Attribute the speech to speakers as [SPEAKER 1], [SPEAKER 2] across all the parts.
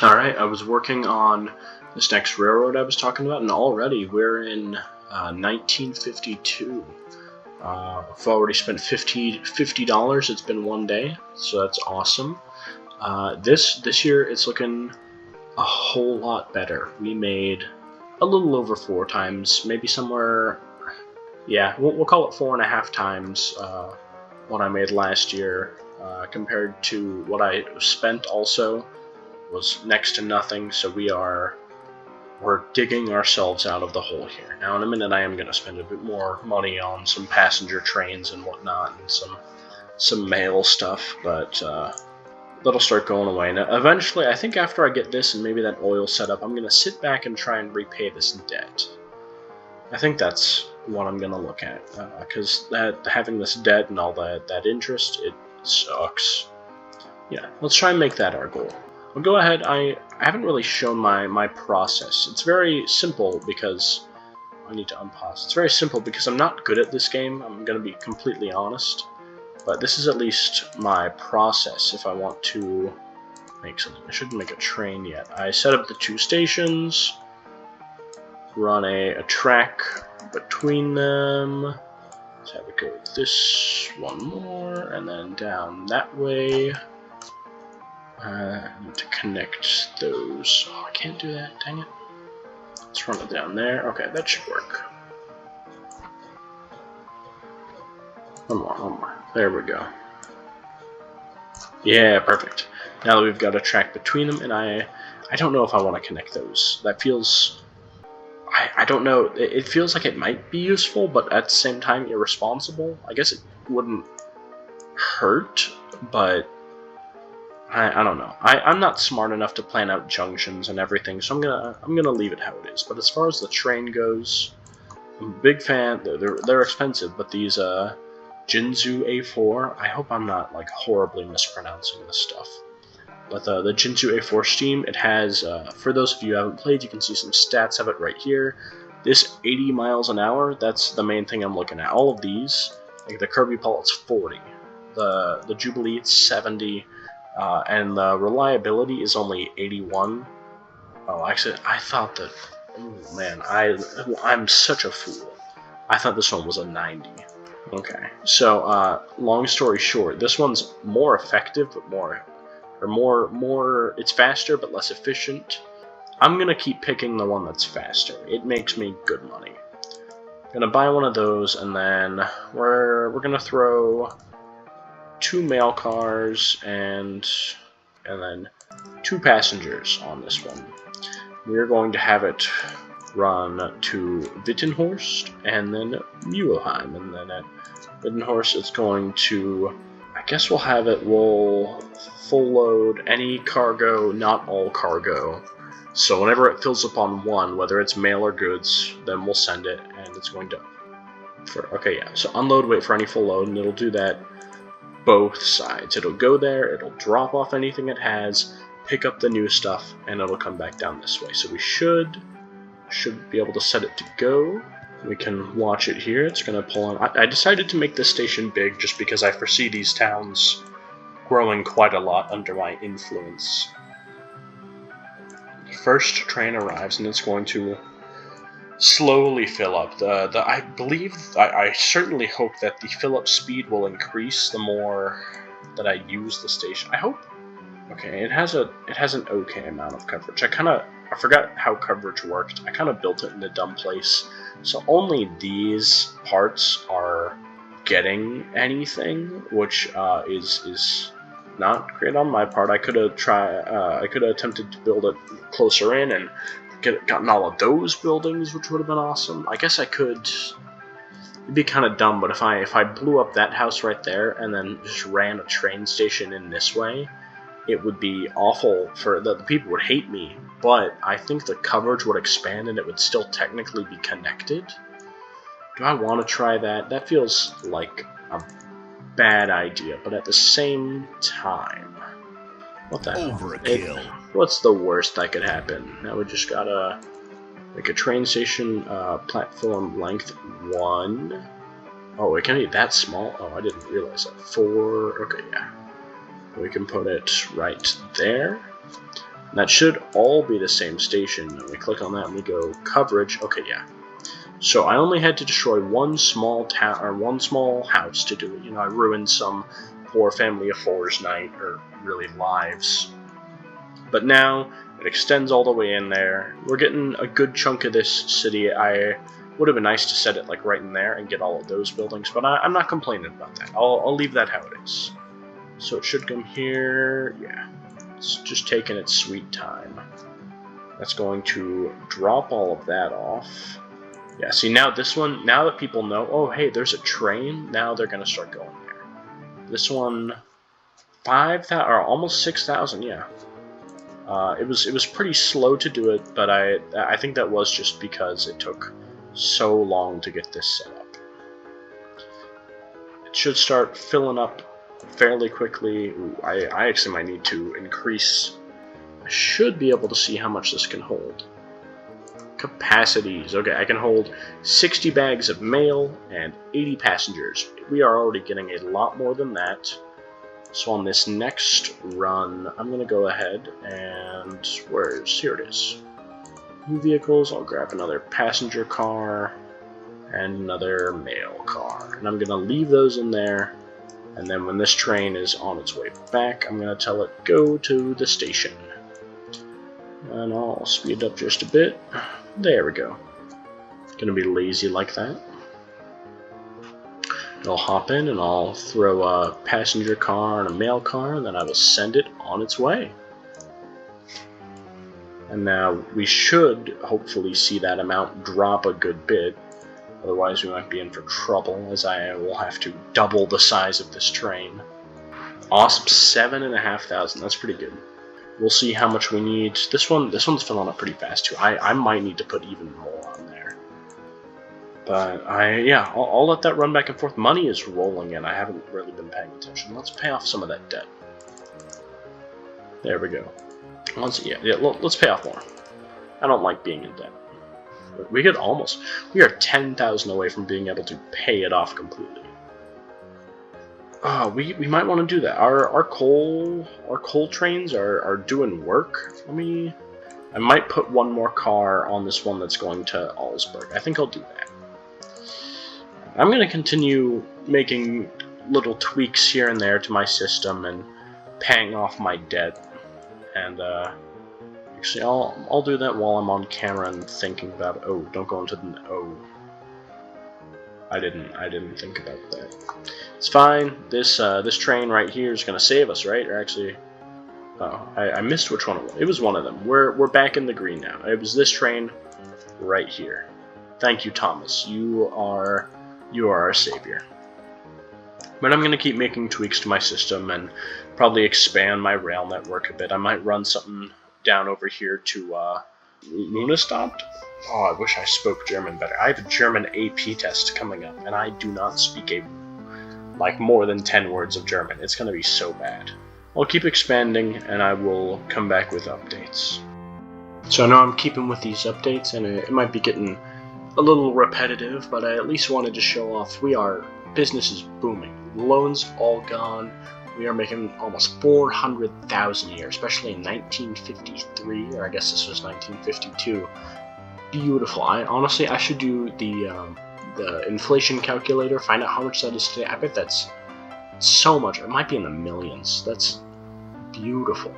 [SPEAKER 1] Alright, I was working on this next railroad I was talking about, and already we're in 1952. I've already spent $50. It's been one day, so that's awesome. This year it's looking a whole lot better. We made a little over 4 times, maybe somewhere, yeah, we'll call it 4.5 times what I made last year, compared to what I spent also was next to nothing, so we're digging ourselves out of the hole here. Now in a minute I am going to spend a bit more money on some passenger trains and whatnot, and some mail stuff, but that'll start going away. Now eventually, I think after I get this and maybe that oil set up, I'm going to sit back and try and repay this debt. I think that's what I'm going to look at, because having this debt and all that interest, it sucks. Yeah, let's try and make that our goal. I'll go ahead. I haven't really shown my process. It's very simple because I need to unpause. It's very simple because I'm not good at this game. I'm going to be completely honest. But this is at least my process if I want to make something. I shouldn't make a train yet. I set up the 2 stations, run a track between them. Let's have it go this one more, and then down that way. I need to connect those. Oh, I can't do that, dang it. Let's run it down there. Okay, that should work. One more. There we go. Yeah, perfect. Now that we've got a track between them, and I don't know if I want to connect those. That feels... I don't know. It feels like it might be useful, but at the same time irresponsible. I guess it wouldn't hurt, but... I don't know. I'm not smart enough to plan out junctions and everything, so I'm gonna leave it how it is. But as far as the train goes, I'm a big fan. They're expensive, but these Jinzu A4. I hope I'm not like horribly mispronouncing this stuff. But the Jinzu A4 Steam, it has. For those of you who haven't played, you can see some stats of it right here. This 80 miles an hour. That's the main thing I'm looking at. All of these, like the Kirby Pilot's 40, the Jubilee it's 70. And the reliability is only 81. Oh, actually, I thought that... Oh, man, I'm such a fool. I thought this one was a 90. Okay, so, long story short, this one's more effective, but more... It's faster, but less efficient. I'm gonna keep picking the one that's faster. It makes me good money. Gonna buy one of those, and then we're gonna throw 2 mail cars and then 2 passengers on this one. We're going to have it run to Wittenhorst and then Muehlheim, and then at Wittenhorst it's going to, I guess we'll full load any cargo, not all cargo. So whenever it fills up on one, whether it's mail or goods, then we'll send it, and it's going to, okay, yeah, so unload, wait for any full load, and it'll do that both sides. It'll go there, it'll drop off anything it has, pick up the new stuff, and it'll come back down this way. So we should be able to set it to go. We can watch it here. It's going to pull on. I decided to make this station big just because I foresee these towns growing quite a lot under my influence. The first train arrives, and it's going to slowly fill up. I certainly hope that the fill-up speed will increase the more that I use the station. I hope. Okay, it has an okay amount of coverage. I forgot how coverage worked. I kind of built it in a dumb place. So only these parts are getting anything, which is not great on my part. I could have attempted to build it closer in and gotten all of those buildings, which would have been awesome. I guess I could. It'd be kind of dumb, but if I blew up that house right there and then just ran a train station in this way, it would be awful. For the people would hate me. But I think the coverage would expand and it would still technically be connected. Do I want to try that? That feels like a bad idea, but at the same time, what the hell?
[SPEAKER 2] Overkill.
[SPEAKER 1] What's the worst that could happen? Now we just gotta make a train station platform length 1. Oh, it can be that small? Oh, I didn't realize that. 4, okay, yeah. We can put it right there. And that should all be the same station. And we click on that and we go coverage. Okay, yeah. So I only had to destroy one small town or one small house to do it. You know, I ruined some poor family of four's night, or really lives. But now it extends all the way in there. We're getting a good chunk of this city. I would have been nice to set it like right in there and get all of those buildings, but I'm not complaining about that. I'll leave that how it is. So it should come here. Yeah, it's just taking its sweet time. That's going to drop all of that off. Yeah, see now this one, now that people know, oh hey, there's a train, now they're going to start going there. This one, 5,000, or almost 6,000, yeah. It was pretty slow to do it, but I think that was just because it took so long to get this set up. It should start filling up fairly quickly. Ooh, I actually might need to increase. I should be able to see how much this can hold. Capacities. Okay, I can hold 60 bags of mail and 80 passengers. We are already getting a lot more than that. So on this next run, I'm going to go ahead and... here it is. New vehicles, I'll grab another passenger car and another mail car. And I'm going to leave those in there. And then when this train is on its way back, I'm going to tell it go to the station. And I'll speed up just a bit. There we go. Gonna be lazy like that. I'll hop in and I'll throw a passenger car and a mail car, and then I will send it on its way. And now we should hopefully see that amount drop a good bit. Otherwise we might be in for trouble, as I will have to double the size of this train. Awesome, 7,500. That's pretty good. We'll see how much we need. This one's filling up pretty fast too. I might need to put even more on there. But I'll let that run back and forth. Money is rolling in. I haven't really been paying attention. Let's pay off some of that debt. There we go. Let's pay off more. I don't like being in debt. We are 10,000 away from being able to pay it off completely. We might want to do that. Our coal trains are doing work. I might put one more car on this one that's going to Augsburg. I think I'll do that. I'm going to continue making little tweaks here and there to my system and paying off my debt. And actually, I'll do that while I'm on camera and thinking about. Oh, don't go into the. Oh, I didn't think about that. It's fine. This train right here is gonna save us, right? Or actually, oh, I missed which one it was. It was one of them. We're back in the green now. It was this train right here. Thank you, Thomas. You are our savior. But I'm gonna keep making tweaks to my system and probably expand my rail network a bit. I might run something down over here to Lunastadt. Oh, I wish I spoke German better. I have a German AP test coming up, and I do not speak more than 10 words of German. It's going to be so bad. I'll keep expanding, and I will come back with updates. So I know I'm keeping with these updates, and it might be getting a little repetitive, but I at least wanted to show off business is booming. Loans all gone. We are making almost 400,000 a year, especially in 1953, or I guess this was 1952. Beautiful. I should do the inflation calculator, find out how much that is today. I bet that's so much. It might be in the millions. That's beautiful.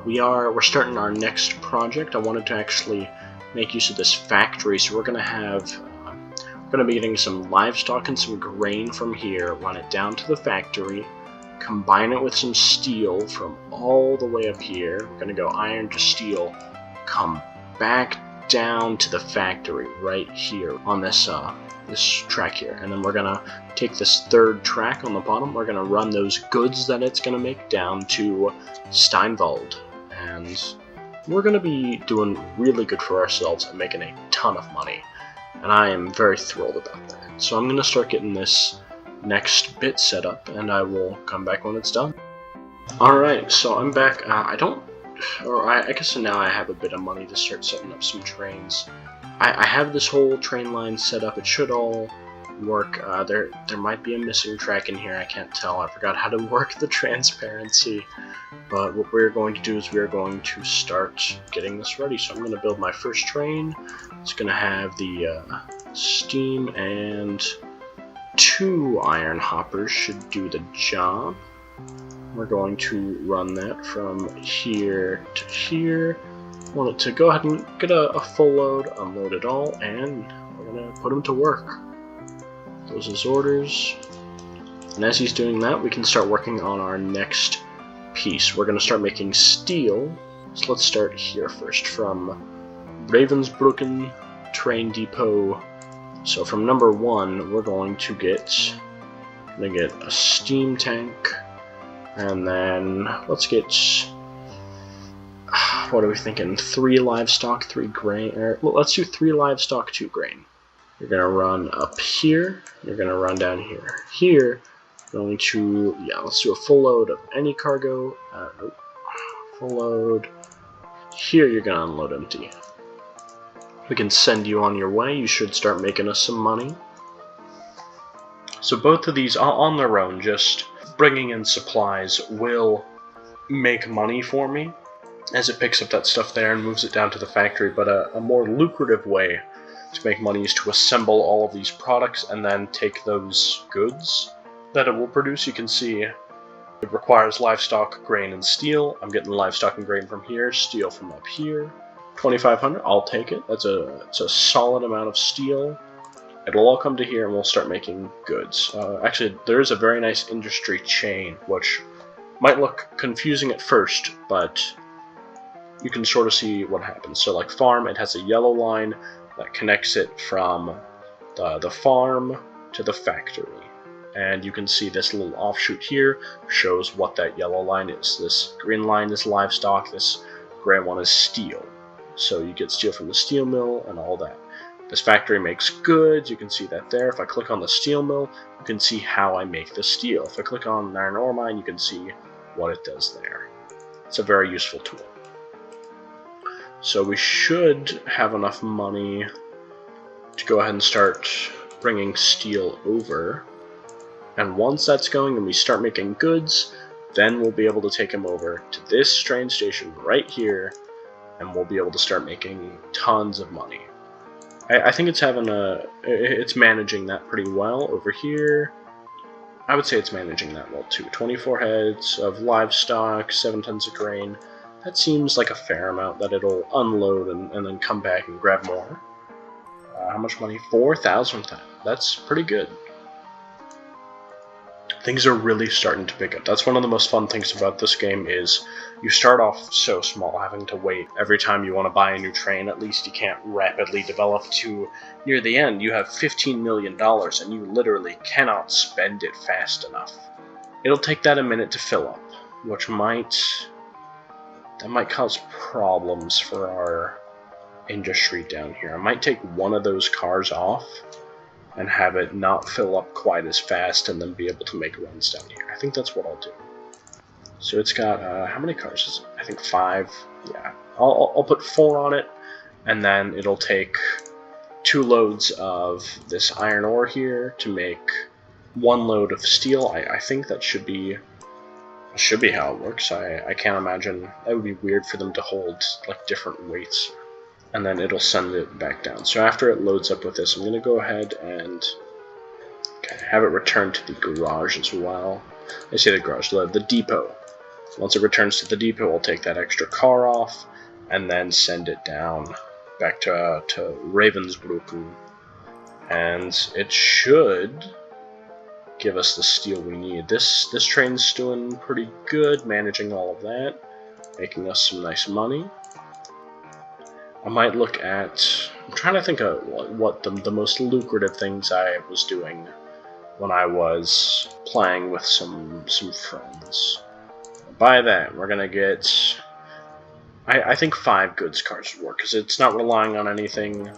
[SPEAKER 1] We're starting our next project. I wanted to actually make use of this factory, so we're gonna be getting some livestock and some grain from here, run it down to the factory, combine it with some steel from all the way up here. We're gonna go iron to steel, come back down to the factory right here on this track here, and then we're gonna take this third track on the bottom. We're gonna run those goods that it's gonna make down to Steinwald, and we're gonna be doing really good for ourselves and making a ton of money, and I am very thrilled about that. So I'm gonna start getting this next bit set up, and I will come back when it's done. Alright, so I'm back. I guess now I have a bit of money to start setting up some trains. I have this whole train line set up. It should all work. There might be a missing track in here, I can't tell. I forgot how to work the transparency. But what we're going to do is we're going to start getting this ready. So I'm going to build my first train. It's going to have the steam, and 2 iron hoppers should do the job. We're going to run that from here to here. I want it to go ahead and get a full load, unload it all, and we're going to put him to work. Those are his orders. And as he's doing that, we can start working on our next piece. We're going to start making steel. So let's start here first from Ravensbrücken Train Depot. So from number 1, we're going to get a steam tank. And then let's get, what are we thinking? 3 livestock, 3 grain. Well, let's do 3 livestock, 2 grain. You're going to run up here. You're going to run down here. Here, going to, let's do a full load of any cargo. Full load. Here, you're going to unload empty. We can send you on your way. You should start making us some money. So both of these are on their own, just bringing in supplies will make money for me as it picks up that stuff there and moves it down to the factory. But a more lucrative way to make money is to assemble all of these products and then take those goods that it will produce. You can see it requires livestock, grain, and steel. I'm getting livestock and grain from here, steel from up here. 2,500, I'll take it. It's a solid amount of steel. It'll all come to here and we'll start making goods. Actually, there is a very nice industry chain, which might look confusing at first, but you can sort of see what happens. So like farm, it has a yellow line that connects it from the farm to the factory. And you can see this little offshoot here shows what that yellow line is. This green line is livestock, this gray one is steel. So you get steel from the steel mill and all that. This factory makes goods, you can see that there. If I click on the steel mill, you can see how I make the steel. If I click on an iron ore mine, you can see what it does there. It's a very useful tool. So we should have enough money to go ahead and start bringing steel over. And once that's going and we start making goods, then we'll be able to take them over to this train station right here, and we'll be able to start making tons of money. I think it's managing that pretty well over here. I would say it's managing that well too. 24 heads of livestock, 7 tons of grain. That seems like a fair amount that it'll unload and then come back and grab more. How much money? 4,000. That's pretty good. Things are really starting to pick up. That's one of the most fun things about this game is you start off so small, having to wait every time you want to buy a new train. At least you can't rapidly develop to near the end. You have $15 million and you literally cannot spend it fast enough. It'll take that a minute to fill up, which might cause problems for our industry down here. I might take one of those cars off and have it not fill up quite as fast and then be able to make runs down here. I think that's what I'll do. So it's got, how many cars is it? I think 5. Yeah, I'll put 4 on it, and then it'll take 2 loads of this iron ore here to make 1 load of steel. I think that should be how it works. I can't imagine, that would be weird for them to hold like different weights. And then it'll send it back down. So after it loads up with this, I'm going to go ahead and have it return to the garage as well. I say the garage, the depot. Once it returns to the depot, I'll take that extra car off and then send it down back to Ravensbrücken. And it should give us the steel we need. This train's doing pretty good, managing all of that, making us some nice money. I might look at, I'm trying to think of what the most lucrative things I was doing when I was playing with some friends. By that, we're going to get, I think 5 goods cars would work, because it's not relying on anything.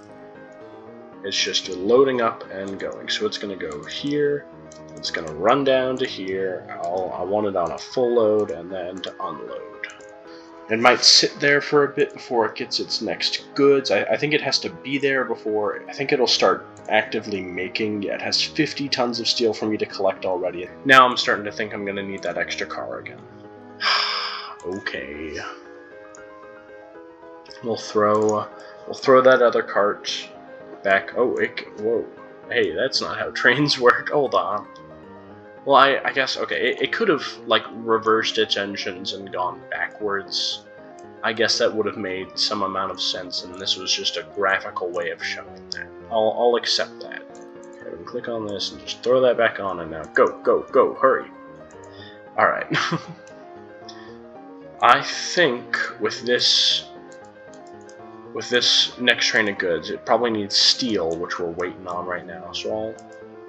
[SPEAKER 1] It's just loading up and going. So it's going to go here, it's going to run down to here. I want it on a full load and then to unload. It might sit there for a bit before it gets its next goods. I think it has to be there before... I think it'll start actively making... Yeah, it has 50 tons of steel for me to collect already. Now I'm starting to think I'm going to need that extra car again. Okay. We'll throw that other cart back. Oh, whoa. Hey, that's not how trains work. Hold on. Well, I guess, okay, it could have, like, reversed its engines and gone backwards. I guess that would have made some amount of sense, and this was just a graphical way of showing that. I'll accept that. Okay, we click on this and just throw that back on, and now go, hurry. Alright. I think with this next train of goods, it probably needs steel, which we're waiting on right now, so I'll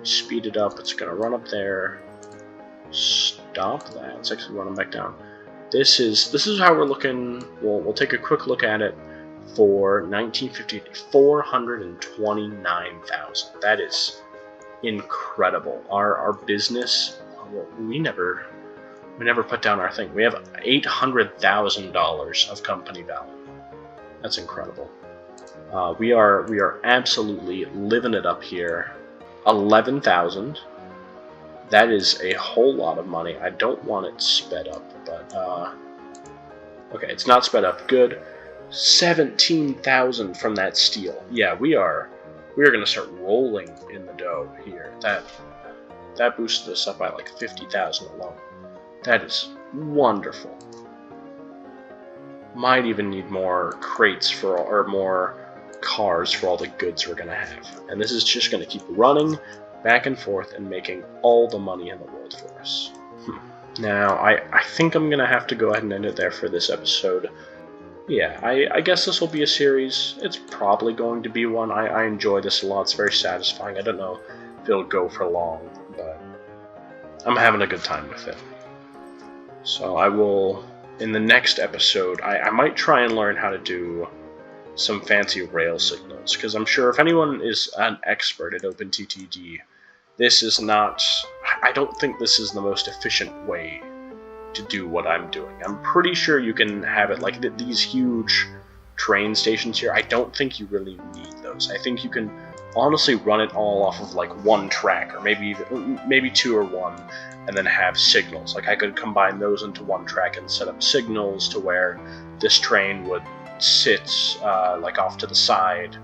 [SPEAKER 1] speed it up. It's gonna run up there. Stop that. It's actually running back down. This is how we're looking. We'll take a quick look at it for 1950. 429,000. That is incredible. Our business. We never put down our thing. We have $800,000 of company value. That's incredible. We are absolutely living it up here. 11,000. That is a whole lot of money. I don't want it sped up, but okay, it's not sped up. Good. 17,000 from that steel. Yeah, we are gonna start rolling in the dough here. That boosted us up by like 50,000 alone. That is wonderful. Might even need more crates or more cars for all the goods we're gonna have. And this is just gonna keep running back and forth and making all the money in the world for us. Now, I think I'm gonna have to go ahead and end it there for this episode. Yeah, I guess this will be a series. It's probably going to be one. I enjoy this a lot. It's very satisfying. I don't know if it'll go for long, but I'm having a good time with it. So I will, in the next episode, I might try and learn how to do some fancy rail signals, because I'm sure if anyone is an expert at OpenTTD, this is not... I don't think this is the most efficient way to do what I'm doing. I'm pretty sure you can have it like these huge train stations here. I don't think you really need those. I think you can honestly run it all off of like one track, or maybe two or one, and then have signals. Like I could combine those into one track and set up signals to where this train would sit like off to the side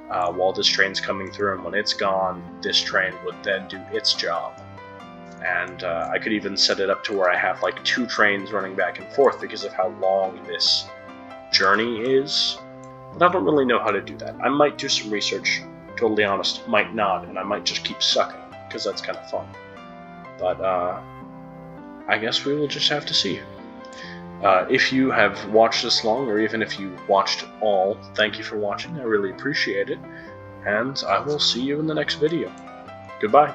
[SPEAKER 1] while this train's coming through, and when it's gone, this train would then do its job. And I could even set it up to where I have like two trains running back and forth because of how long this journey is. But I don't really know how to do that. I might do some research, totally honest, might not, and I might just keep sucking, because that's kind of fun. But I guess we will just have to see. If you have watched this long, or even if you watched all, thank you for watching. I really appreciate it. And I will see you in the next video. Goodbye.